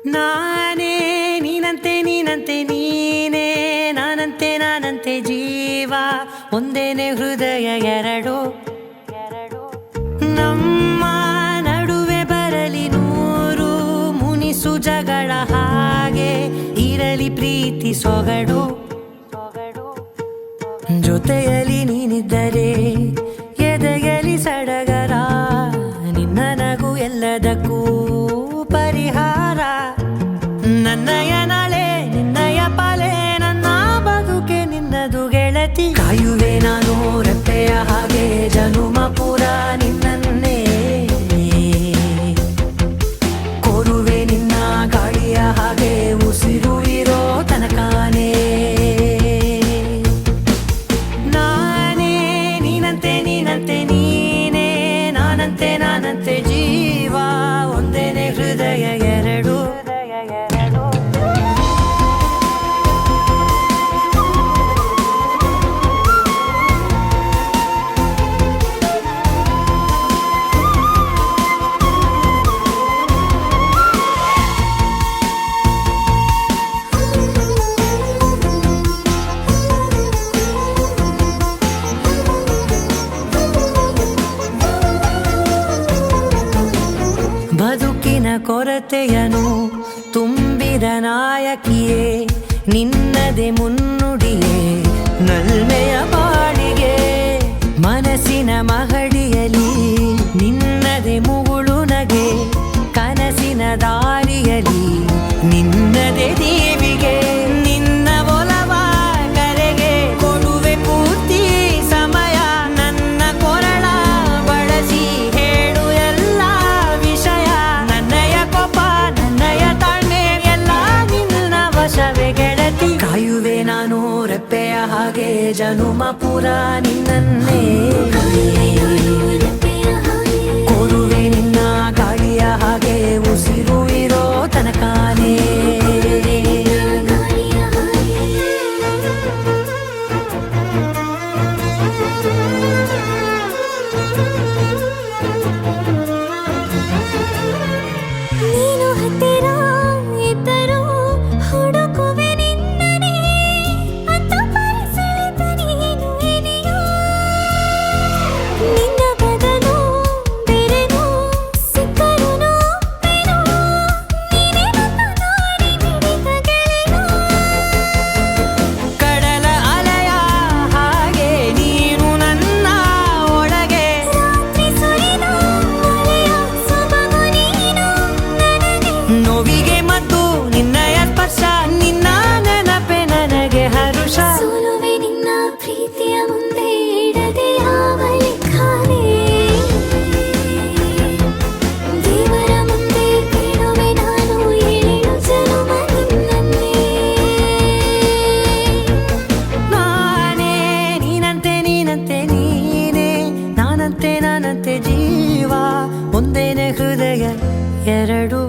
ನಾನೇ ನೀನಂತೆ ನೀನಂತೆ ನೀನೇ ನಾನಂತೆ ನಾನಂತೆ ಜೀವ ಒಂದೇನೆ ಹೃದಯ ಎರಡು ನಮ್ಮ ನಡುವೆ ಬರಲಿ ನೂರು ಮುನಿಸು ಜಗಳ ಹಾಗೆ ಇರಲಿ ಪ್ರೀತಿ ಸೊಗಡು ಜೊತೆಯಲ್ಲಿ ನೀನಿದ್ದರೆ ಎದೆಯಲಿ ಸಡಗರ ನಿನ್ನ ನಗು ಎಲ್ಲದಕ್ಕೂ ಪರಿಹಾರ ನನ್ನಯ ನಾಳೆ ನಿನ್ನಯ ಪಾಲೆ ನನ್ನ ಬದುಕೆ ನಿನ್ನದು ಗೆಳತಿ ಕಾಯುವೆ ನಾನು ರೆಪ್ಪೆಯ ಹಾಗೆ ಜನುಮ ಪೂರ ನಿನ್ನನ್ನೇ ಕೋರುವೆ ನಿನ್ನ ಗಾಳಿಯ ಹಾಗೆ ಉಸಿರು ಇರೋ ತನಕಾನೇ ನಾನೇ ನೀನಂತೆ ನೀನಂತೆ ನೀನೇ ನಾನಂತೆ ನಾನಂತೆ ಜೀವ ಒಂದೇನೆ ಹೃದಯ ಎರಡು ಬದುಕಿನ ಕೊರತೆಯನು ತುಂಬಿದ ನಾಯಕಿಯೇ ನಿನ್ನದೆ ಮುನ್ನುಡಿಯೇ ನಲ್ಮೆಯ ಬಾಳಿಗೆ ಮನಸ್ಸಿನ ಮಹಡಿಯಲಿ ನಿನ್ನದೆ ಮುಗುಳು ನಗೆ ಕನಸಿನ ದಾರಿಯಲಿ ನಿನ್ನದೆ ದೇವಿಗೆ ನಿನ್ನ ಒಲವ ಕರೆಗೆ ಕೊಡುವೆ ಪೂರ್ತಿ ಸಮಯ ನನ್ನ ಕೊರಳ ಬಳಸಿ ಹೇಳು ಎಲ್ಲ ವಿಷಯ ನನ್ನಯ ಕೋಪ ನನ್ನಯ ತಾಳ್ಮೆ ಎಲ್ಲ ನಿನ್ನ ವಶವೇ ಗೆಳತಿ ಕಾಯುವೆ ನಾನು ರೆಪ್ಪೆಯ ಹಾಗೆ ಜನುಮ ಪುರ ನಿನ್ನನ್ನೇ ಕೋರುವೆ ನಿನ್ನ ಗಾಳಿಯ ಹಾಗೆ ಉಸಿರು ಇರೋ ತನಕಾನೇ ನೀನು ಹತ್ತಿರ ಇದ್ದರೂ ಹುಡುಕುವೆ ನಿನ್ನನೇ ಅಂತ ಪರಿಸರದ ನೀನು ಇದೆಯೋ ನಿನ್ನ ಬದಲು ಬೇರೆನೋ ಸಿಕ್ಕರೂ ಬೇನೋ ನೀನೇ ನನ್ನ ನಾಡಿ ಮಿಡಿದ ಗೆಳೆಯೋ ಕಡಲ ಅಲೆಯ ಹಾಗೆ ನೀನು ನನ್ನ ಒಳಗೆ ರಾತ್ರಿ ಸುರಿದ ಮಳೆಯ ಸೊಬಗು ನೀನು ನನಗೆ ನೋವಿಗೆ ಮತ್ತು ನಿನ್ನಯ ಸ್ಪರ್ಶ ನಿನ್ನ ನೆನಪೆ ನನಗೆ ಹರುಷ ಸೋಲುವೆ ನಿನ್ನ ಪ್ರೀತಿಯ ಮುಂದೆ ಇಡದೆ ಯಾವ ಲೆಕ್ಕನೇ ದೇವರ ಮುಂದೆ ಬೇಡುವೆ ನಾನು ಏಳು ಜನುಮ ನಿನ್ನನ್ನೇ ನಾನೇ ನೀನಂತೆ ನೀನಂತೆ ನೀನೇ ನಾನಂತೆ ನಾನಂತೆ ಜೀವ ಒಂದೇನೆ ಹೃದಯ ಎರಡು